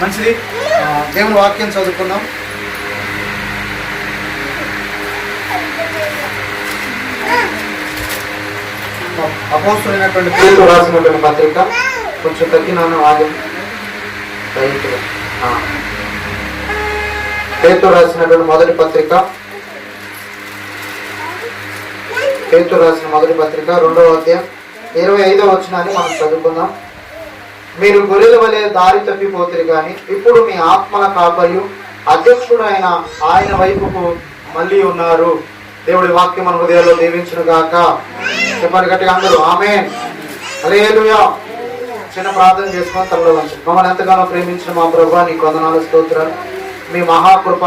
మంచిది. దేవుని వాక్యం చదువుకుందాం. అపోస్తులైనటువంటి పేతురు రాసినటువంటి పత్రిక, కొంచెం తగ్గినాను ఆగి పేతురు రాసినటువంటి మొదటి పత్రిక, పేతురు రాసిన మొదటి పత్రిక 2వ అధ్యాయం 25వ వచనాన్ని మనం చదువుకుందాం. మీరు గొర్రెల వలె దారి తప్పిపోతురు కానీ ఇప్పుడు మీ ఆత్మల కాపరియు అధ్యక్షుడు అయిన ఆయన వైపుకు మళ్ళీ ఉన్నారు. దేవుడి వాక్యం మన హృదయాల్లో దీవించును గాక. చెప్పండి గట్టిగా అందరూ ఆమేన్. హల్లెలూయా. చిన్న ప్రార్థన చేసుకొని తలలో వంచండి. మమ్మల్ని ఎంతగానో ప్రేమించిన మా ప్రభువా, నీకు వందనాలు, స్తోత్రాలు. మీ మహాకృప,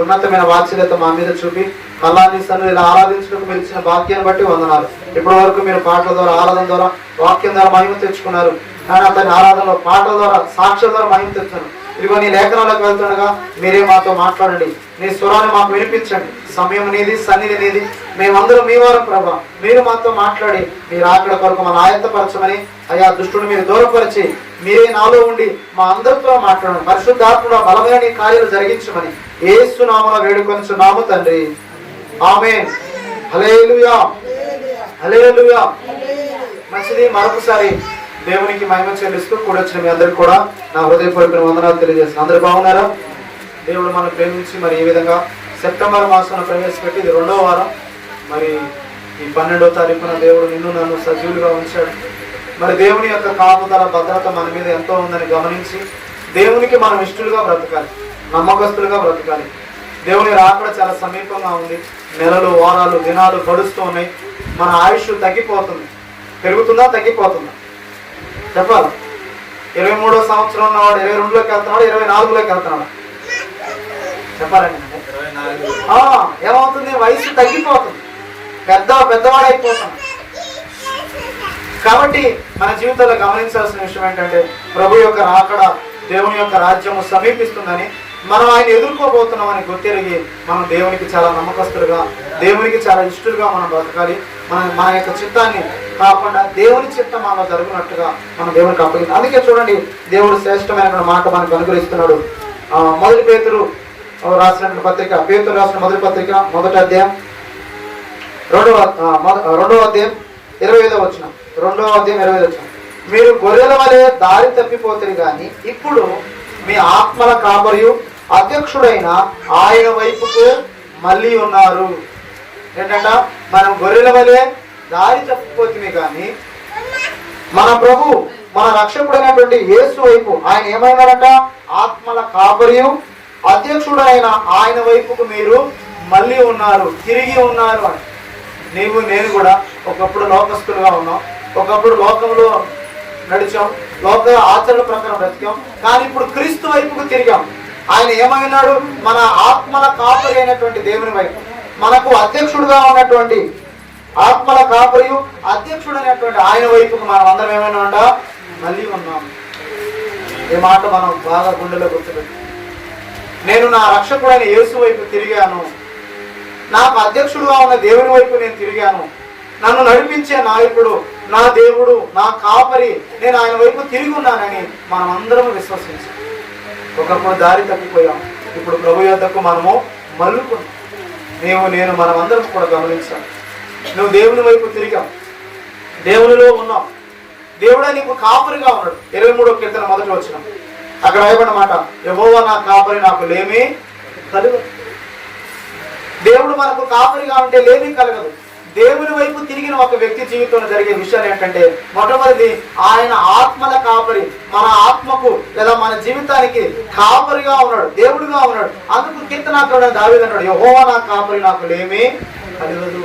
ఉన్నతమైన వాత్సల్యత మా మీద చూపి మళ్ళా నీ సన్నిధిలో ఇలా ఆరాధించడానికి మీరు ఇచ్చిన భాగ్యాన్ని బట్టి వందనాలు. ఇప్పటి వరకు మీరు పాటల ద్వారా, ఆరాధన ద్వారా, వాక్యం ద్వారా మహిమ తెచ్చుకున్నారు. కానీ అతని ఆరాధనలో పాటల ద్వారా, సాక్ష్యం ద్వారా మహిమ తెచ్చాను. ఇదిగో నీ లేఖనాలకు వెళ్తుండగా మీరే మాతో మాట్లాడండి. నీ స్వరాన్ని మాకు వినిపించండి. సమయం నీది, సన్నిధి నీది. మేమందరం మీ వారం ప్రభా. మీరు మాతో మాట్లాడి మీరు ఆకడ కొరకు మన ఆయత్తపరచమని, అయ్యా దుష్టుని మీరు దూరపరిచి మీరే నాలో ఉండి మా అందరితో మాట్లాడండి. పరిశుద్ధాత్మలో బలమైన నీ కార్యాలు జరిగించమని యేసు నామమున వేడుకొనుచున్నాము తండ్రి. ఆమేన్. హల్లెలూయా. హల్లెలూయా. మంచిది. మరొకసారి దేవునికి మహిమ చెల్లిస్తూ కూడొచ్చిన మీ అందరికి కూడా నా హృదయపూర్వక వందనాలు తెలియజేస్తున్నాను. అందరూ బాగున్నారా? దేవుడు మనం ప్రేమించి మరి ఈ విధంగా సెప్టెంబర్ మాసంలో ప్రవేశపెట్టి ఇది 2వ వారం. మరి ఈ 12వ తారీఖున దేవుడు నిన్ను నన్ను సజీవులుగా ఉంచాడు. మరి దేవుని యొక్క కాపుదల, భద్రత మన మీద ఎంతో ఉందని గమనించి దేవునికి మనం ఇష్టలుగా బ్రతకాలి, నమ్మకస్తులుగా బ్రతకాలి. దేవుని రాకడ చాలా సమీపంగా ఉంది. నెలలు, వారాలు, దినాలు గడుస్తూ ఉన్నాయి. మన ఆయుష్ తగ్గిపోతుంది. పెరుగుతుందా, తగ్గిపోతుందా చెప్పాలి. 23వ సంవత్సరం ఉన్నవాడు 22లోకి వెళ్తున్నాడు, 24లోకి వెళ్తున్నాడు చెప్పాలండి. ఏమవుతుంది? వయసు తగ్గిపోతుంది, పెద్దవాడు అయిపోతున్నాడు. కాబట్టి మన జీవితంలో గమనించాల్సిన విషయం ఏంటంటే ప్రభు యొక్క రాకడ, దేవుని యొక్క రాజ్యము సమీపిస్తుందని మనం ఆయన ఎదుర్కోబోతున్నామని గుర్తిరిగి మనం దేవునికి చాలా నమ్మకస్తులుగా, దేవునికి చాలా ఇష్టలుగా మనం బ్రతకాలి. మన యొక్క చిత్తాన్ని కాకుండా దేవుని చిత్తం మనలో జరుగునట్టుగా మనం దేవునికి అప్పగించాలి. అందుకే చూడండి, దేవుడు శ్రేష్టమైన మాట మనకు అనుగ్రహిస్తున్నాడు. మొదటి పేతురు రాసిన పత్రిక, పేతురు రాసిన మొదటి పత్రిక 1వ అధ్యాయం 2వ అధ్యాయం 25వ వచనం. 2వ అధ్యాయం 25వ వచనం. మీరు గొర్రెల వలె దారి తప్పిపోతారు కానీ ఇప్పుడు మీ ఆత్మల కాపరియు అధ్యక్షుడైన ఆయన వైపుకు మళ్ళీ ఉన్నారు. ఏంటంట? మనం గొర్రెల వలె దారి తప్పిపోతుంది కానీ మన ప్రభు, మన రక్షకుడైనటువంటి యేసు వైపు ఆయన ఏమైనారంట? ఆత్మల కాపరియు అధ్యక్షుడైన ఆయన వైపుకు మీరు మళ్ళీ ఉన్నారు, తిరిగి ఉన్నారు అని. నీవు నేను కూడా ఒకప్పుడు లోకస్తులుగా ఉన్నాం, ఒకప్పుడు లోకంలో నడిచాం, లోక ఆచరణ ప్రకారం బ్రతికాం. కానీ ఇప్పుడు క్రీస్తు వైపుకు తిరిగాం. ఆయన ఏమైనాడు? మన ఆత్మల కాపరి అయినటువంటి దేవుని వైపు, మనకు అధ్యక్షుడుగా ఉన్నటువంటి ఆత్మల కాపరియు అధ్యక్షుడు అయినటువంటి ఆయన వైపుకు మనం అందరం ఏమైనా మళ్ళీ ఉన్నాం. ఈ మాట మనం బాగా గుండెలో గుర్తుపెట్టి, నేను నా రక్షకుడైన యేసు వైపు తిరిగాను, నాకు అధ్యక్షుడుగా ఉన్న దేవుని వైపు నేను తిరిగాను, నన్ను నడిపించే నాయకుడు నా దేవుడు, నా కాపరి, నేను ఆయన వైపు తిరిగి ఉన్నానని మనం అందరం విశ్వసించాం. ఒకప్పుడు దారి తప్పిపోయాం, ఇప్పుడు ప్రభు యొద్దకు మనము మళ్ళుకున్నాం. నేను మనం అందరం కూడా గమనించాం. నువ్వు దేవుని వైపు తిరిగావు, దేవునిలో ఉన్నావు, దేవుడే నీకు కాపరిగా ఉన్నాడు. 23వ కీర్తన 1వ వచనం అక్కడ రాయబడిన మాట, యెహోవా నా కాపరి, నాకు లేమి కలగదు. దేవుడు మనకు కాపరిగా ఉంటే లేమి కలగదు. దేవుని వైపు తిరిగిన ఒక వ్యక్తి జీవితంలో జరిగే విషయాలు ఏంటంటే, మొట్టమొదటి ఆయన ఆత్మల కాపరి, మన ఆత్మకు లేదా మన జీవితానికి కాపరిగా ఉన్నాడు, దేవుడుగా ఉన్నాడు. అందుకు కీర్తనాకారుడు దావీదు అన్నాడు, యెహోవా నా కాపరి, నాకు లేమి కలగదు.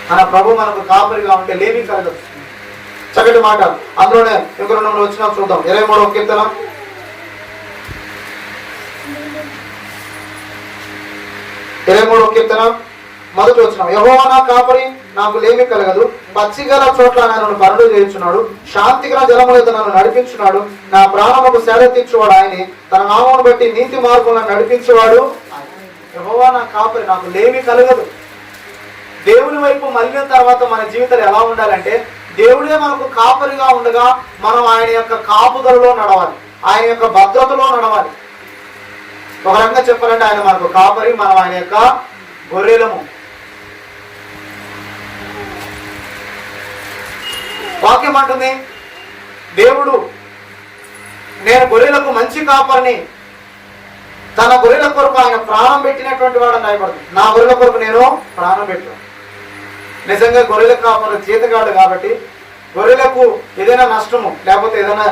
మన ప్రభు మనకు కాపరిగా ఉంటే లేమి కలగదు. చక్కటి మాట. అందులోనే ఇంకో 2 వచ్చినా చూద్దాం. 23వ కీర్తన 23వ కీర్తన 1వ వచనం. యెహోవా నా కాపరి, నాకు లేమి కలగదు. పచ్చిగల చోట్ల నన్ను పరుడు చేయుచున్నాడు, శాంతిగల జలముల యొద్ద నన్ను నడిపించున్నాడు. నా ప్రాణముకు సేద తీర్చువాడు ఆయనే, తన నామమును బట్టి నీతి మార్గములను నడిపించేవాడు. యెహోవా నా కాపరి, నాకు లేమి కలగదు. దేవుని వైపు మళ్ళిన తర్వాత మన జీవితాలు ఎలా ఉండాలంటే, దేవుడే మనకు కాపరిగా ఉండగా మనం ఆయన యొక్క కాపుదలలో నడవాలి, ఆయన యొక్క భద్రతలో నడవాలి. ఒక రకంగా చెప్పాలంటే ఆయన మనకు కాపరి, మనం ఆయన యొక్క గొర్రెలము. వాక్యం అంటుంది, దేవుడు నేను గొర్రెలకు మంచి కాపరిని, తన గొర్రెల కొరకు ఆయన ప్రాణం పెట్టినటువంటి వాడు అని రాయబడుతుంది. నా గొర్రెల కొరకు నేను ప్రాణం పెట్టాను. నిజంగా గొర్రెల కాపరి జీతగాడు కాబట్టి గొర్రెలకు ఏదైనా నష్టము లేకపోతే ఏదైనా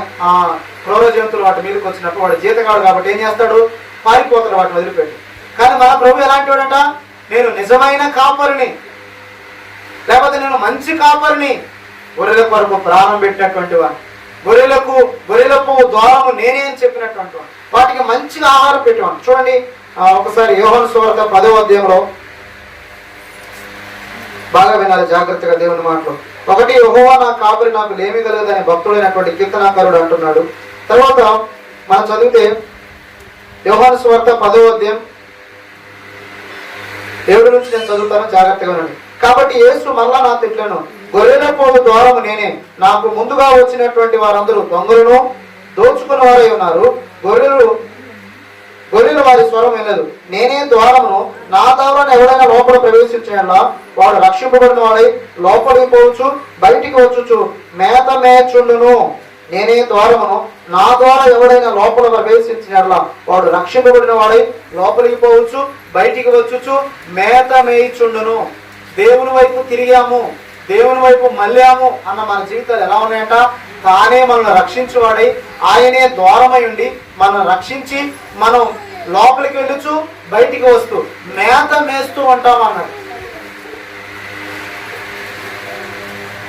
క్రూర జంతువులు వాటి మీదకి వచ్చినప్పుడు వాడు జీతగాడు కాబట్టి ఏం చేస్తాడు, పారిపోతాడు వాటిని వదిలిపెట్టి. కానీ మన ప్రభు ఎలాంటి వాడట, నేను నిజమైన కాపరిని, లేకపోతే నేను మంచి కాపరిని, గొర్రెల కొరకు ప్రాణం పెట్టినటువంటి వాడు, గొర్రెలకు ద్వారము నేనే అని చెప్పినటువంటి వాడు, వాటికి మంచిగా ఆహారం పెట్టేవాడు. చూడండి ఒకసారి యోహాను సువార్త 10వ అధ్యాయంలో, బాగా వినాలి జాగ్రత్తగా దేవుని మాటలు. 1 యెహోవా నా కాపరి, నాకు లేమి కలగదని భక్తుడైనటువంటి కీర్తనాకారుడు అంటున్నాడు. తర్వాత మనం చదివితే యోహాను సువార్త 10వ అధ్యాయం 7 నుంచి నేను చదువుతాను, జాగ్రత్తగా వినండి. కాబట్టి యేసు మళ్ళా నా తిట్లను, గొర్రెల పోగు ద్వారము నేనే, నాకు ముందుగా వచ్చినటువంటి వారందరూ దొంగలను దోచుకుని వారై ఉన్నారు, గొర్రెలు వారి స్వరం వినదు. నేనే ద్వారమును, నా ద్వారా ఎవడైనా లోపల ప్రవేశించేలా వాడు రక్షింపబడిన వాడై లోపలికి పోవచ్చు, బయటికి వచ్చుచు మేత మేచుండును. నేనే ద్వారమును, నా ద్వారా ఎవడైనా లోపల ప్రవేశించినట్లా వాడు రక్షింపబడిన వాడై లోపలికి పోవచ్చు, బయటికి వచ్చుచు మేత మేయిచుండును. దేవుని వైపు తిరిగాము, దేవుని వైపు మళ్ళాము అన్న మన జీవితాలు ఎలా ఉన్నాయంట, తానే మనల్ని రక్షించువాడై ఆయనే ద్వారమై ఉండి మనల్ని రక్షించి మనం లోపలికి వెళ్ళుచు బయటికి వస్తూ మేత మేస్తూ ఉంటాం అన్నాడు.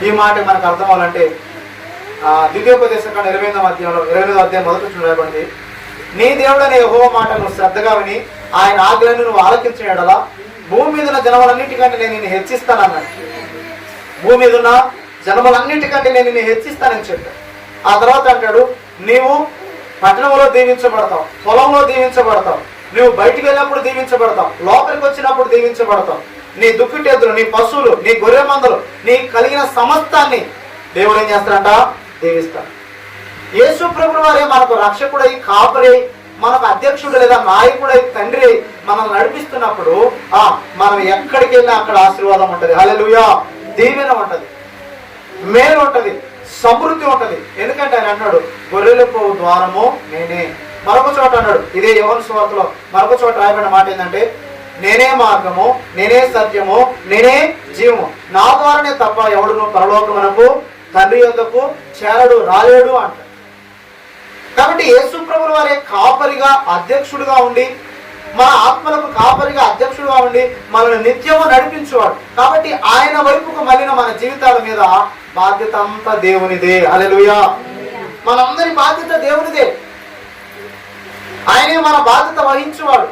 ఈ మాట మనకు అర్థం అవ్వాలంటే ద్వితీయోపదేశకాండ 28వ అధ్యాయం మొదటి నుంచి రాయబడింది, నీ దేవుడనే యెహోవా మాట నువ్వు శ్రద్ధగా విని ఆయన ఆజ్ఞలను నువ్వు ఆలకించిన యెడల భూమి మీద ఉన్న జనములన్నిటికంటే నేను నిన్ను హెచ్చిస్తానన్నాడు. భూమి మీద ఉన్న జనములన్నిటికంటే నేను నిన్ను హెచ్చిస్తానని చెప్పాడు. ఆ తర్వాత అంటాడు, నీవు పట్టణంలో దీవించబడతావు, పొలంలో దీవించబడతావు, నువ్వు బయటికి వెళ్ళినప్పుడు దీవించబడతావు, లోపలికి వచ్చినప్పుడు దీవించబడతావు. నీ దుక్కిటెద్దులు, నీ పశువులు, నీ గొర్రె మందలు, నీ కలిగిన సమస్తాన్ని దేవుడు ఏం చేస్తాడంట, దీవిస్తాడు. యేసు ప్రభువు వారే మనకు రక్షకుడై, కాపరి, మనకు అధ్యక్షుడు లేదా నాయకుడై, తండ్రి మనల్ని నడిపిస్తున్నప్పుడు మనం ఎక్కడికి వెళ్ళినా అక్కడ ఆశీర్వాదం ఉంటుంది. హల్లెలూయా. దీవెన ఉంటుంది, మేలు ఉంటుంది, సమృద్ధి ఉంటుంది. ఎందుకంటే ఆయన అన్నాడు, గొర్రెలకు ద్వారము నేనే. మరొక చోట అన్నాడు, ఇదే యోహాను సువార్తలో మరొక చోట రాయబడిన మాట ఏంటంటే, నేనే మార్గము, నేనే సత్యము, నేనే జీవము, నా ద్వారానే తప్ప ఎవడును పరలోకమునకు తండ్రి యొద్దకు చేరడు, రాలేడు అంటాడు. కాబట్టి యేసు ప్రభువు వారే కాపరిగా, అధ్యక్షుడిగా ఉండి, మన ఆత్మలకు కాపరిగా, అధ్యక్షుడిగా ఉండి మనల్ని నిత్యము నడిపించేవాడు. కాబట్టి ఆయన వైపుకు మళ్ళిన మన జీవితాల మీద బాధ్యత అంతా దేవునిదే. హల్లెలూయా. మనందరి బాధ్యత దేవునిదే. ఆయనే మన బాధ్యత వహించేవాడు.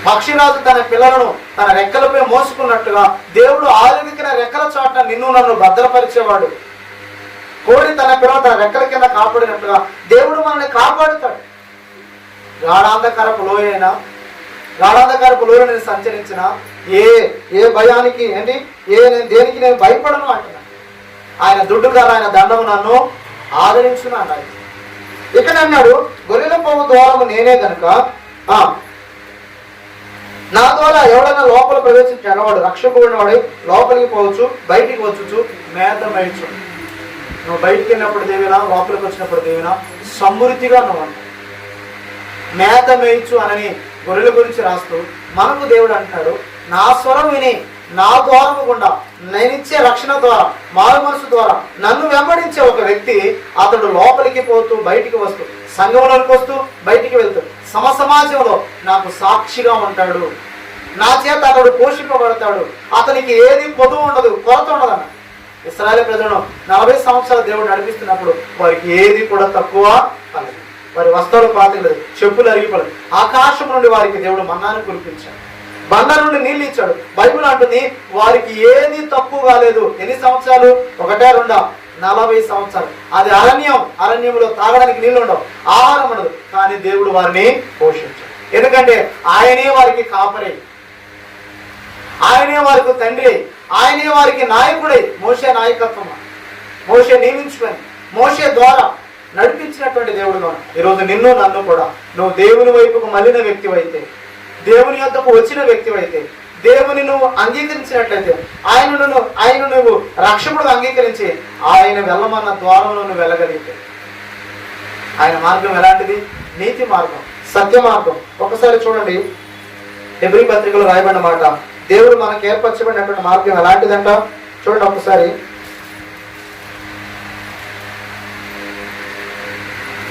పక్షిరాజు తన పిల్లలను తన రెక్కలపై మోసుకున్నట్టుగా దేవుడు ఆలవికిన రెక్కల చాట నిన్ను నన్ను భద్రపరిచేవాడు. కోడి తన పిల్లలు తన రెక్కల కింద కాపాడినట్టుగా దేవుడు మనల్ని కాపాడుతాడు. గాఢాంధకారపు లోయలో నేను సంచరించిన ఏ భయానికి ఏంటి దేనికి నేను భయపడను అంటున్నా. ఆయన దుడ్డు గారు, ఆయన దండము నన్ను ఆదరించును అన్నాడు. ఇక్కడ అన్నాడు, గొర్రెల పోగు ద్వారము నేనే గనుక నా ద్వారా ఎవడైనా లోపల ప్రవేశించాడు వాడు రక్షకుడిన వాడు లోపలికి పోవచ్చు, బయటికి వచ్చుచు మేత మేయచ్చు. నువ్వు బయటికి వెళ్ళినప్పుడు దేవినా, లోపలికి వచ్చినప్పుడు దేవినా, సమృద్ధిగా నువ్వు అంట మేత మేయచ్చు అనని గొర్రెల గురించి రాస్తూ మనకు దేవుడు అంటాడు, నా స్వరం విని నా ద్వారము గుండా నేనిచ్చే రక్షణ ద్వారా, మారు మనసు ద్వారా నన్ను వెంబడించే ఒక వ్యక్తి అతడు లోపలికి పోతూ బయటికి వస్తూ, సంఘంలోకి వస్తూ బయటికి వెళ్తూ, సమాజంలో నాకు సాక్షిగా ఉంటాడు. నా చేత అతడు పోషింపబడతాడు. అతనికి ఏది పొదువు ఉండదు, కొరత ఉండదన్న. ఇశ్రాయేలు ప్రజలను 40 సంవత్సరాలు దేవుడు నడిపిస్తున్నప్పుడు వారికి ఏది కూడా తక్కువ కాలేదు. వారి వస్త్రాలు పాతలేదు, చెప్పులు అరిగిపోలేదు. ఆకాశం నుండి వారికి దేవుడు మన్నాను కురిపించాడు, బండ నుండి నీళ్ళు ఇచ్చాడు. బైబిల్ అంటుంది వారికి ఏది తక్కువ కాలేదు. ఎన్ని సంవత్సరాలు? 1 2 40 సంవత్సరాలు. అది అరణ్యంలో తాగడానికి నీళ్ళు ఉండవు, ఆహారం ఉండదు. కానీ దేవుడు వారిని పోషించాడు. ఎందుకంటే ఆయనే వారికి కాపరి, ఆయనే వారికి తండ్రి, ఆయనే వారికి నాయకుడై. మోషే నాయకత్వం, మోషే నియమించుకొని, మోషే ద్వారా నడిపించినటువంటి దేవుడుగా ఉన్నాడు. ఈరోజు నిన్ను నన్ను కూడా నువ్వు దేవుని వైపుకు మళ్ళిన వ్యక్తివైతే, దేవుని యొద్దకు వచ్చిన వ్యక్తివైతే, దేవుని నువ్వు అంగీకరించినట్లయితే, ఆయన నువ్వు రక్షకుడు అంగీకరించి ఆయన వెళ్ళమన్న ద్వారంలో నువ్వు వెళ్ళగలిగితే, ఆయన మార్గం ఎలాంటిది? నీతి మార్గం, సత్య మార్గం. ఒకసారి చూడండి, హెబ్రీ పత్రికలో రాయబడిన మాట, దేవుడు మనకు ఏర్పరచబడినటువంటి మార్గం ఎలాంటిదంట చూడండి ఒకసారి.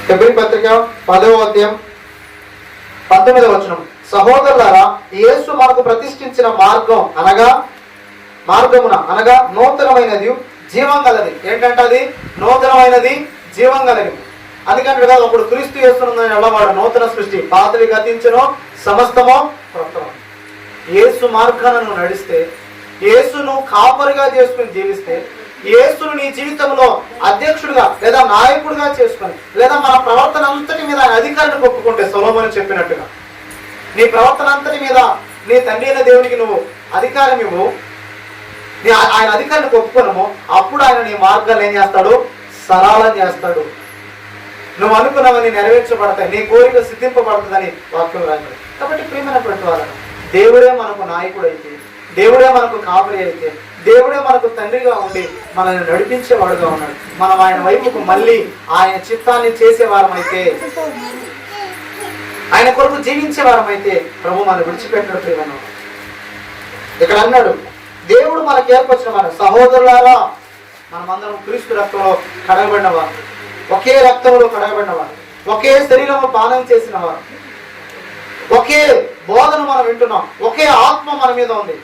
హెబ్రీ పత్రిక 10వ అధ్యాయం 19వ వచనం, సహోదరులారా, యేసు మనకు ప్రతిష్ఠించిన మార్గమున అనగా నూతనమైనది, జీవం గలది. ఏంటంటే అది నూతనమైనది, జీవం గలది. అందుకంటే కదా అప్పుడు క్రీస్తు యేసునందు ఎల్లవాడు నూతన సృష్టి, పాతవి గతించును, సమస్తమో క్రొత్తము. యేసు మార్గాన నువ్వు నడిస్తే, యేసును కాపరిగా చేసుకుని జీవిస్తే, యేసును నీ జీవితంలో అధ్యక్షుడిగా లేదా నాయకుడిగా చేసుకొని, లేదా మన ప్రవర్తన అంతటి మీద ఆయన అధికారాన్ని ఒప్పుకుంటే, సొలొమోను చెప్పినట్టుగా నీ ప్రవర్తన అంతటి మీద నీ తండ్రి అయిన దేవునికి నువ్వు అధికారం ఇవ్వు, ఆయన అధికారాన్ని ఒప్పుకోనము, అప్పుడు ఆయన నీ మార్గాలు ఏం చేస్తాడు? సరళం చేస్తాడు. నువ్వు అనుకున్నవన్నీ నెరవేర్చబడతాయి, నీ కోరిక సిద్ధింపబడుతుందని వాక్యం రాయబడి. కాబట్టి ప్రియమైనటువంటి వాళ్ళను, దేవుడే మనకు నాయకుడు అయితే, దేవుడే మనకు కాపరి అయితే, దేవుడే మనకు తండ్రిగా ఉండి మనల్ని నడిపించేవాడుగా ఉన్నాడు. మనం ఆయన వైపుకు మళ్ళీ ఆయన చిత్తాన్ని చేసేవారమైతే, ఆయన కొరకు జీవించేవారమైతే ప్రభు మనం విడిచిపెట్టడు. ప్రియమైన ఇక్కడ అన్నాడు, దేవుడు మనకు ఏర్పరిచిన వారు సహోదరులారా, మనమందరం క్రీస్తు రక్తంలో కడగబడినవారు, ఒకే రక్తంలో కడగబడినవారు, ఒకే శరీరము పానం చేసిన వారు, ఒకే బోధన మనం వింటున్నాం, ఒకే ఆత్మ మన మీద ఉంది,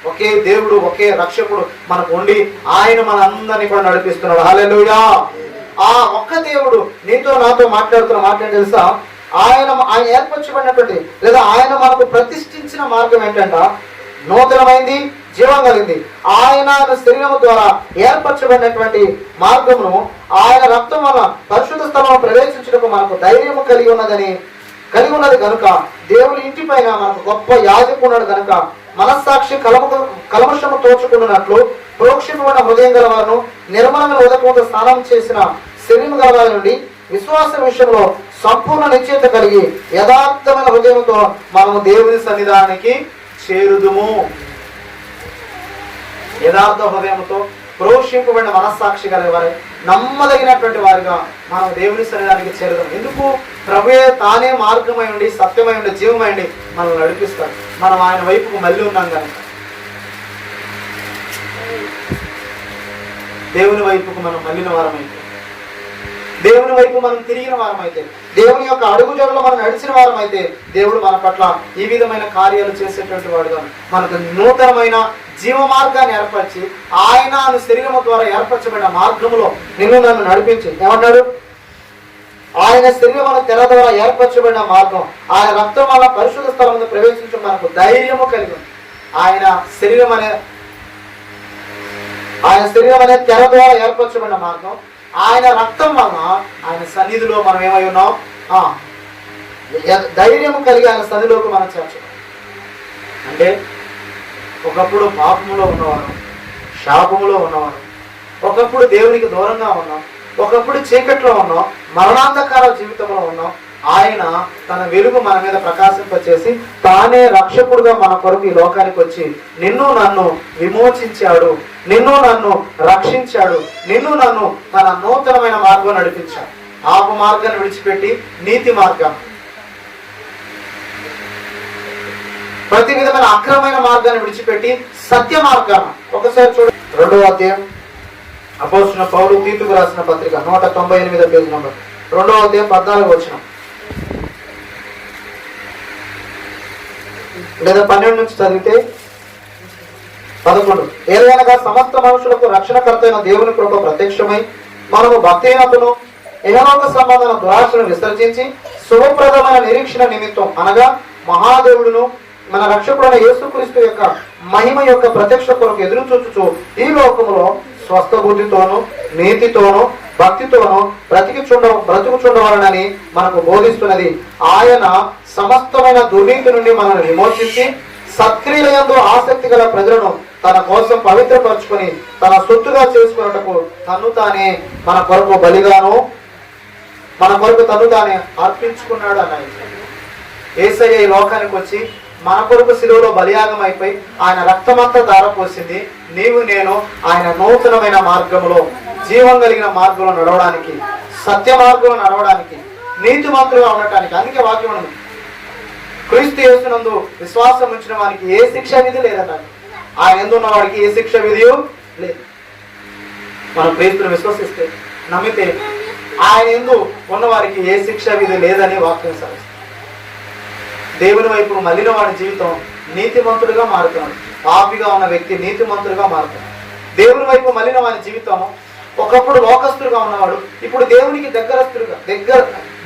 ఒకే దేవుడు, ఒకే రక్షకుడు మనకు ఉండి ఆయన మనందరినీ కూడా నడిపిస్తున్నాడు. హల్లెలూయా. ఆ ఒక్క దేవుడు నీతో నాతో మాట్లాడుతున్న మాట్లాడి తెలుసా? ఆయన ఏర్పరచబడినటువంటి లేదా ఆయన మనకు ప్రతిష్ఠించిన మార్గం ఏంటంట? నూతనమైంది, జీవం కలిగింది. ఆయన శరీరం ద్వారా ఏర్పరచబడినటువంటి మార్గమును ఆయన రక్తం వల్ల పరిశుద్ధ స్థలంలో ప్రవేశించడానికి మనకు ధైర్యము కలిగి ఉన్నది కనుక, దేవుని ఇంటి పైన మనకు గొప్ప యాజకున్నాడు కనుక, మనస్సాక్షి కల్మషము తోచుకున్నట్లు ప్రోక్షింపబడిన హృదయం గల వారు, నిర్మలమైన ఉదకంతో స్నానం చేసిన శరీరం గల వారి నుండి విశ్వాస విషయంలో సంపూర్ణ నిశ్చయిత కలిగి యథార్థమైన హృదయంతో మనము దేవుని సన్నిధానానికి చేరుదుము. యథార్థ హృదయంతో ప్రోక్షింపబడిన మనస్సాక్షి గల వారి, నమ్మదగినటువంటి వారిగా మనం దేవుని సన్నిధానానికి చేరుదాం. ఎందుకు? ప్రభువే తానే మార్గమై ఉండి, సత్యమై ఉండి, జీవమై ఉండి మనం నడిపిస్తాడు. మనం ఆయన వైపుకు మళ్ళీ ఉన్నాం కనుక, దేవుని వైపుకు మనం మళ్ళిన వారమైతే, దేవుని వైపు మనం తిరిగిన వారమైతే, దేవుని యొక్క అడుగుజాడలో మనం నడిచిన వారమైతే, దేవుడు మన పట్ల ఈ విధమైన కార్యాలు చేసేటువంటి వాడుగా మనకు నూతనమైన జీవ మార్గాన్ని ఏర్పరిచి ఆయన శరీరము ద్వారా ఏర్పరచబడిన మార్గంలో నిన్ను నన్ను నడిపించి ఏమన్నాడు? ఆయన శరీరమును తెర ద్వారా ఏర్పరచబడిన మార్గం, ఆయన రక్తం వల్ల పరిశుద్ధ స్థలంలో ప్రవేశించడం మనకు ధైర్యము కలిగి ఉంది. ఆయన శరీరం అనే తెర ద్వారా ఏర్పరచబడిన మార్గం, ఆయన రక్తం వలన ఆయన సన్నిధిలో మనం ఏమై ఉన్నాం? ధైర్యం కలిగి ఆయన సన్నిధిలోకి మనం చేర్చాం. అంటే ఒకప్పుడు పాపములో ఉన్నవారు, శాపములో ఉన్నవారు, ఒకప్పుడు దేవునికి దూరంగా ఉన్నాం, ఒకప్పుడు చీకట్లో ఉన్నాం, మరణాంధకార జీవితంలో ఉన్నాం. ఆయన తన వెలుగు మన మీద ప్రకాశింపచేసి తానే రక్షకుడుగా మన కొరకు ఈ లోకానికి వచ్చి నిన్ను నన్ను విమోచించాడు, నిన్ను నన్ను రక్షించాడు, నిన్ను నన్ను తన నూతనమైన మార్గం నడిపించాడు. పాప మార్గాన్ని విడిచిపెట్టి నీతి మార్గం, ప్రతి విధమైన అక్రమైన మార్గాన్ని విడిచిపెట్టి సత్య మార్గాన్ని. ఒకసారి చూడండి, 2వ అధ్యాయం అపోస్తలుడైన పౌలు తీతుకు రాసిన పత్రిక 198వ పేజీ నంబర్ 2వ అధ్యాయం 14వ వచనం లేదా 12 నుంచి చదివితే 11. ఏదైనా సమస్త మనుషులకు రక్షణకర్త అయిన దేవుని కృప ప్రత్యక్షమై మనము భక్తిహీనతను ఇహలోక సంబంధమైన దురాశను విసర్జించి శుభప్రదమైన నిరీక్షణ నిమిత్తం అనగా మహాదేవుడును మన రక్షకుడైన యేసుక్రీస్తు యొక్క మహిమ యొక్క ప్రత్యక్ష కొరకు ఎదురు చూచుచు ఈ లోకములో స్వస్థ బుద్ధితోను నీతితోను భక్తితోను బ్రతుకుచుండవాలని మనకు బోధిస్తున్నది. ఆయన సమస్తమైన దుర్నీతి నుండి మనల్ని విమోచించి సత్క్రియలందు ఆసక్తి గల ప్రజలను తన కోసం పవిత్రపరచుకొని తన సొత్తుగా చేసుకున్నటకు తను తానే మన కొరకు బలిగాను మన కొరకు తను తానే అర్పించుకున్నాడు అన్నాడు. యేసయ్య ఈ లోకానికి వచ్చి మన కొరకు శిలువలో బలియాగం అయిపోయి ఆయన రక్తమంతా ధారపోసింది నీవు నేను ఆయన నూతనమైన మార్గంలో, జీవం కలిగిన మార్గంలో నడవడానికి, సత్య మార్గంలో నడవడానికి, నీతిమంతులుగా ఉండటానికి. అందుకే వాక్యం ఉన్నది, క్రీస్తు యేసునందు విశ్వాసం ఉంచిన వారికి ఏ శిక్ష విధి లేదట. ఆయన యందు ఉన్న వాడికి ఏ శిక్ష విధి లేదు. మనం క్రీస్తుని విశ్వసిస్తే, నమ్మితే ఆయన యందు ఉన్న వారికి ఏ శిక్ష విధి లేదని వాక్యం సరిస్తుంది. దేవుని వైపు మళ్ళిన వాడి జీవితం నీతిమంతుడిగా మారుతున్నాడు. పాపిగా ఉన్న వ్యక్తి నీతిమంతుడిగా మారుతున్నాడు. దేవుని వైపు మళ్ళిన వాడి జీవితం, ఒకప్పుడు లోకస్తుడుగా ఉన్నవాడు ఇప్పుడు దేవునికి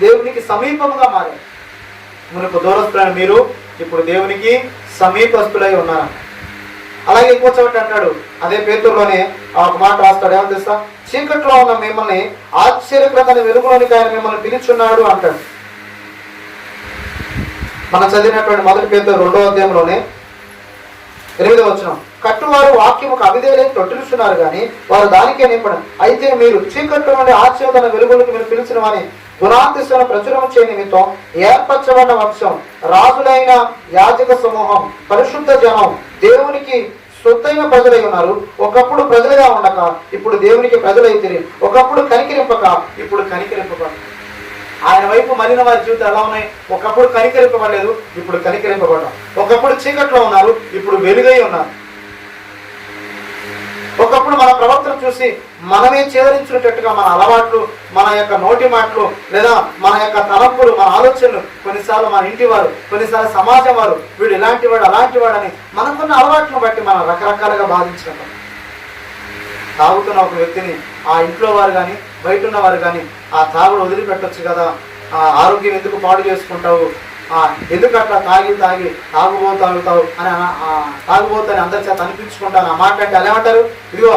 దేవునికి సమీపముగా మారాడు. మునుపు దూరస్తులైన మీరు ఇప్పుడు దేవునికి సమీపస్తులై ఉన్నారు. అలాగే ఇంకో చోట అంటాడు, అదే పేతురులోనే ఒక మాట రాస్తాడు, ఏమని తెలుసా? చీకట్లో ఉన్న మిమ్మల్ని ఆశ్చర్యకరమైన వెలుగులోనికి ఆయన మిమ్మల్ని పిలుచున్నాడు అంటాడు. మనం చదివినటువంటి మొదటి పేతురు 2వ అధ్యాయంలోనే 8వ వచనం, కట్టువారు వాక్యముకు అవిధేయులై తొట్టిల్చున్నారు కానీ వారు దానికే నింపడం. అయితే మీరు చీకట్లో నుండి ఆశ్చర్యకరమైన వెలుగులోకి మీరు పిలిచిన వాని గుణాతిశను ప్రచురం చేయ నిమిత్తం ఏర్పరచబడిన వంశం, రాజులైన యాజక సమూహం, పరిశుద్ధ జనం, దేవునికి సొత్తైన ప్రజలై ఉన్నారు. ఒకప్పుడు ప్రజలుగా ఉండక ఇప్పుడు దేవునికి ప్రజలైతిరి. ఒకప్పుడు కనికరింపక ఇప్పుడు కనికరింపబడి. ఆయన వైపు మళ్ళిన వారి జీవితం ఎలా ఉన్నాయి? ఒకప్పుడు కనికరింపబడలేదు, ఇప్పుడు కనికరింపబడ్డాం. ఒకప్పుడు చీకట్లో ఉన్నారు, ఇప్పుడు వెలుగై ఉన్నారు. ఒకప్పుడు మన ప్రవర్తన చూసి మనమే చేదరించుకునేటట్టుగా మన అలవాట్లు, మన యొక్క నోటి మాటలు, లేదా మన యొక్క తలంపులు, మన ఆలోచనలు, కొన్నిసార్లు మన ఇంటి వారు, కొన్నిసార్లు సమాజం వారు, వీడు ఇలాంటి వాడు అలాంటి వాడు అని మనకున్న అలవాట్లను బట్టి మనం రకరకాలుగా బాధించుకుంటాం. తాగుతున్న ఒక వ్యక్తిని ఆ ఇంట్లో వారు కానీ బయట ఉన్న వారు కానీ ఆ తాగుడు వదిలిపెట్టొచ్చు కదా, ఆ ఆరోగ్యం ఎందుకు పాడు చేసుకుంటావు, ఎందుకు అట్లా తాగుతావు అని తాగుబోతని అందరి చేత అనిపించుకుంటాను ఆ మాట అంటే అలా ఏమంటారు? ఇదిగో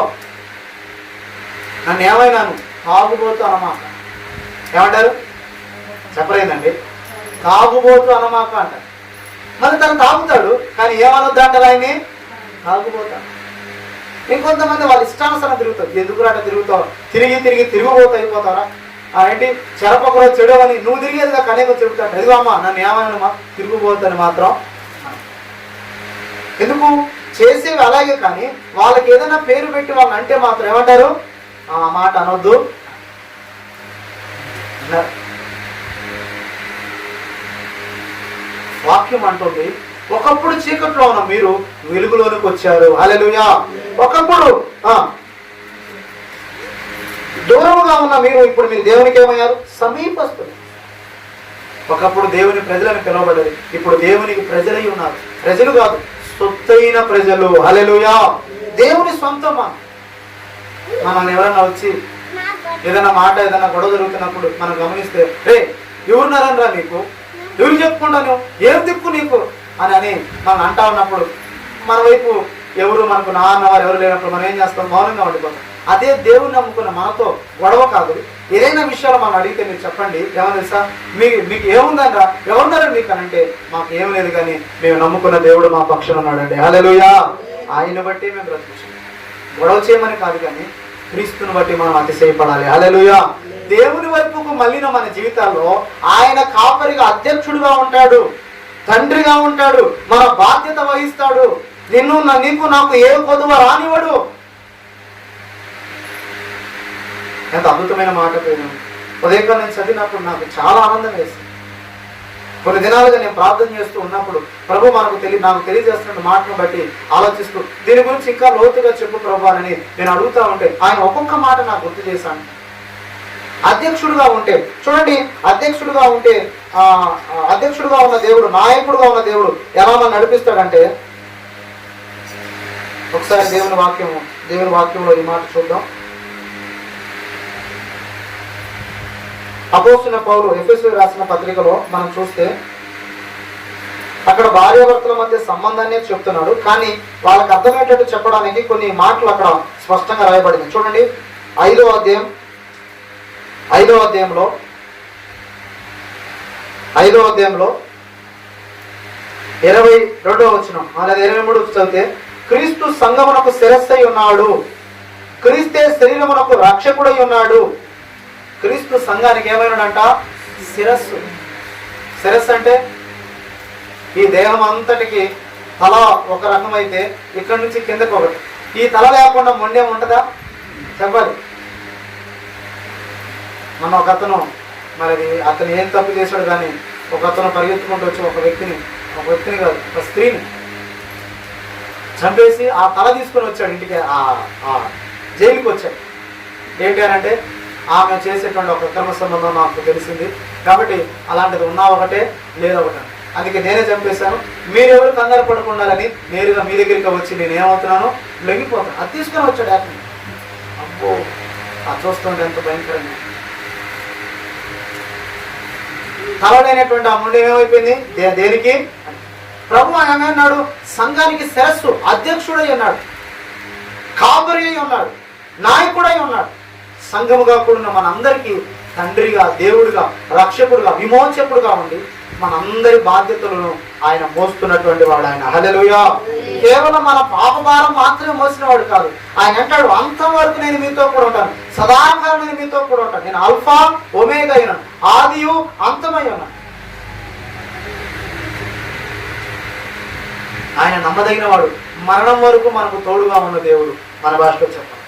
నన్ను ఏమైనాను తాగుబోతు అనమాక. ఏమంటారు? చెప్పలేదండి, తాగుబోతు అనమాక అంటారు. మరి తను తాగుతాడు కానీ ఏమనొద్దు అంటారు ఆయన్ని? తాగుబోతాడు. ఇంకొంతమంది వాళ్ళ ఇష్టానుసారం తిరుగుతారు. ఎందుకు అట్లా తిరుగుతావు? తిరిగిపోతూ అయిపోతారా? ఏంటి చెరపకూర చెడు అని నువ్వు తిరిగేదిగా కనేగా చెబుతాడు. ఎదుగు అమ్మా నన్ను ఏమన్నా తిరిగిపోద్దని మాత్రం ఎందుకు చేసేవి అలాగే. కానీ వాళ్ళకి ఏదైనా పేరు పెట్టి వాళ్ళని అంటే మాత్రం ఏమంటారు? ఆ మాట అనొద్దు. వాక్యం అంటుంది, ఒకప్పుడు చీకట్లో ఉన్న మీరు వెలుగులోనికి వచ్చారు. హల్లెలూయా. ఒకప్పుడు దూరముగా ఉన్న మీరు ఇప్పుడు మీరు దేవునికి ఏమయ్యారు? సమీపస్తులు. ఒకప్పుడు దేవుని ప్రజలను పిలవబడ్డారు, ఇప్పుడు దేవునికి ప్రజలై ఉన్నారు. ప్రజలు కాదు, సొత్తైన ప్రజలు. హల్లెలూయా. దేవుని సొంతమా. మనల్ని ఎవరన్నా వచ్చి ఏదైనా మాట, ఏదైనా గొడవ జరుగుతున్నప్పుడు మనం గమనిస్తే, రే ఎవరున్నారనరా నీకు, ఎవరు చెప్పుకుంటాను, ఏం దిక్కు నీకు అని మనం అంటా ఉన్నప్పుడు మన వైపు ఎవరు మనకు నా అన్నవారు ఎవరు లేనప్పుడు మనం ఏం చేస్తాం? మౌనంగా ఉండిపోతాం. అదే దేవుని నమ్ముకున్న మనతో గొడవ కాదు, ఏదైనా విషయాలు మనం అడిగితే మీరు చెప్పండి, ఏమన్నా తెలుసా, మీకు ఏముందనరా, ఎవరున్నారని మీకు అని అంటే మాకు ఏం లేదు కానీ మేము నమ్ముకున్న దేవుడు మా పక్షాన ఉన్నాడండి. హల్లెలూయా. ఆయన బట్టి మేము బ్రతుకుతాం. గొడవ చేయమని కాదు కానీ క్రీస్తుని బట్టి మనం అతిశయపడాలి. హల్లెలూయా. దేవుని వైపుకు మళ్ళిన మన జీవితాల్లో ఆయన కాపరిగా, అధ్యక్షుడుగా ఉంటాడు, తండ్రిగా ఉంటాడు, మన బాధ్యత వహిస్తాడు. నీకు నాకు ఏ కొదువ రానివాడు. ఎంత అద్భుతమైన మాట పోయినాను. ఉదయకాలం నేను చదివినప్పుడు నాకు చాలా ఆనందం వేసింది. కొన్ని దినాలుగా నేను ప్రార్థన చేస్తూ ఉన్నప్పుడు ప్రభు నాకు తెలియజేస్తున్న మాటను బట్టి ఆలోచిస్తూ దీని గురించి ఇంకా లోతుగా చెప్పు ప్రభు అని నేను అడుగుతా ఉంటే ఆయన ఒక్కొక్క మాట నాకు గుర్తు చేశాను. అధ్యక్షుడుగా ఉంటే చూడండి, అధ్యక్షుడుగా ఉన్న దేవుడు, నాయకుడుగా ఉన్న దేవుడు ఎలా మనం నడిపిస్తాడంటే, ఒకసారి దేవుని వాక్యంలో ఈ మాట చూద్దాం. అపోస్తలుడైన పౌలు ఎఫెసీయులకు రాసిన పత్రికలో మనం చూస్తే అక్కడ భార్యాభర్తల మధ్య సంబంధాన్ని చెప్తున్నాడు, కానీ వాళ్ళకి అర్థమయ్యేటట్టు చెప్పడానికి కొన్ని మాటలు అక్కడ స్పష్టంగా రాయబడింది. చూడండి, 5వ అధ్యాయంలో 22వ వచనం లేదా 23 చదివితే, క్రీస్తు సంఘమునకు శిరస్సై ఉన్నాడు, క్రీస్తే శరీరమునకు రక్షకుడై ఉన్నాడు. క్రీస్తు సంఘానికి ఏమైనాడంట? శిరస్సు. శిరస్సు అంటే ఈ దేహం అంతటికి తల ఒక రకం అయితే ఇక్కడి నుంచి కిందకి ఒకటి. ఈ తల లేకుండా మొండెం ఉంటుందా? చెప్పాలి. మన ఒక అతను, మరి అతను ఏం తప్పు చేశాడు కానీ ఒక అతను పరిగెత్తుకుంటూ వచ్చి ఒక వ్యక్తిని కాదు, ఒక స్త్రీని చంపేసి ఆ తల తీసుకొని వచ్చాడు ఇంటికి, జైలుకి వచ్చాడు. ఏంటి అని అంటే, ఆమె చేసేటువంటి ఒక అక్రమ సంబంధం నాకు తెలిసింది కాబట్టి అలాంటిది ఉన్నా ఒకటే లేదా ఒకటే, అందుకే నేనే చంపేశాను, మీరెవరు కంగారు పడుకుండాలని నేరుగా మీ దగ్గరికి వచ్చి నేను ఏమవుతున్నాను, లొంగిపోతాను. అది తీసుకొని వచ్చాడు యాక్ని. అబ్బో, అది చూస్తుంటే ఎంత భయంకరంగా. తలడైనటువంటి ఆ ముందు ఏమైపోయింది? దేనికి? ప్రభు ఏమన్నాడు? సంఘానికి శిరస్సు, అధ్యక్షుడై ఉన్నాడు, కాపరి అయి ఉన్నాడు, నాయకుడై ఉన్నాడు. సంఘముగా కూడిన మనందరికీ తండ్రిగా, దేవుడిగా, రక్షకుడుగా, విమోచకుడుగా ఉండి మనందరి బాధ్యతలను ఆయన మోస్తున్నటువంటి వాడు ఆయన. హల్లెలూయా. కేవలం మన పాపభారం మాత్రమే మోసిన వాడు కాదు. ఆయన అంటాడు, అంతం వరకు నేను మీతో కూడా ఉంటాను, సదాకాలం నేను మీతో కూడా ఉంటాను, నేను ఆల్ఫా ఒమేగా అయినాను, ఆదియు అంతమై ఉన్నాను. ఆయన నమ్మదగిన వాడు, మరణం వరకు మనకు తోడుగా ఉన్న దేవుడు. మన భాషలో చెప్పాలి,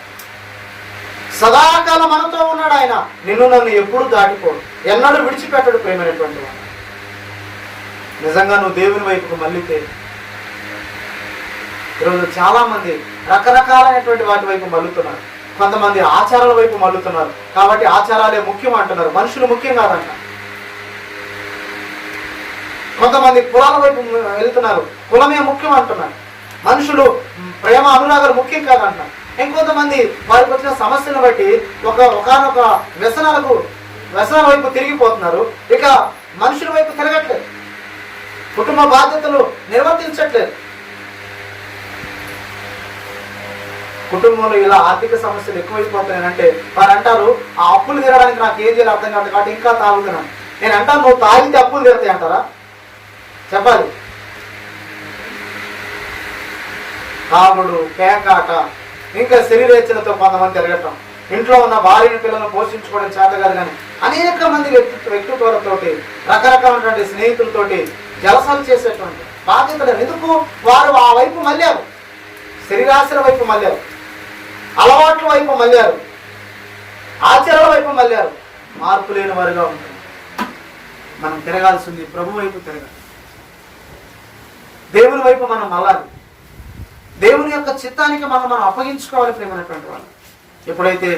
సదాకాలం మనతో ఉన్నాడు ఆయన. నిన్ను నన్ను ఎప్పుడు దాటిపోడు, ఎన్నడూ విడిచిపెట్టడు ప్రేమైనటువంటి వాడు. నిజంగా నువ్వు దేవుని వైపుకు మళ్ళీతే, ఈరోజు చాలా మంది రకరకాలైనటువంటి వాటి వైపు మళ్ళుతున్నారు. కొంతమంది ఆచారాల వైపు మళ్ళుతున్నారు కాబట్టి ఆచారాలే ముఖ్యం అంటున్నారు, మనుషులు ముఖ్యం కాదంట. కొంతమంది కులాల వైపు వెళ్తున్నారు, కులమే ముఖ్యం అంటున్నారు, మనుషులు ప్రేమ అనురాగాలు ముఖ్యం కాదంటున్నారు. ఇంకొంతమంది వారికి వచ్చిన సమస్యను బట్టి ఒకనొక వ్యసనాల వైపు తిరిగిపోతున్నారు, ఇక మనుషుల వైపు తిరగట్లేదు, కుటుంబ బాధ్యతలు నిర్వర్తించట్లేదు. కుటుంబంలో ఇలా ఆర్థిక సమస్యలు ఎక్కువైపోతున్నాయంటే వారు అంటారు, ఆ అప్పులు తీరడానికి నాకు ఏం చేయాలి అర్థం కాదు కాబట్టి ఇంకా తాగుతున్నాను. నేను అంటాను, నువ్వు తాగితే అప్పులు తీరుతాయి అంటారా? చెప్పాలి. తాగుడు, పేకాట, ఇంకా శరీరేచ్ఛలతో కొంతమంది తిరగటం, ఇంట్లో ఉన్న భార్యని పిల్లలను పోషించుకోవడం చేత కాదు కానీ అనేక మంది వ్యక్తిత్వాలతోటి, రకరకాలైనటువంటి స్నేహితులతోటి జలసాలు చేసేటువంటి బాధ్యతలు. ఎందుకు? వారు ఆ వైపు మళ్ళారు, శరీరాశల వైపు మళ్ళారు, అలవాట్ల వైపు మళ్ళారు, ఆచరణ వైపు మళ్ళారు. మార్పు లేని వారుగా ఉంటుంది. మనం తిరగాల్సింది ప్రభు వైపు తిరగాలి, దేవుని వైపు మనం మళ్ళాలి, దేవుని యొక్క చిత్తానికి మనం అప్పగించుకోవాలి ప్రేమైనటువంటి వాళ్ళు. ఎప్పుడైతే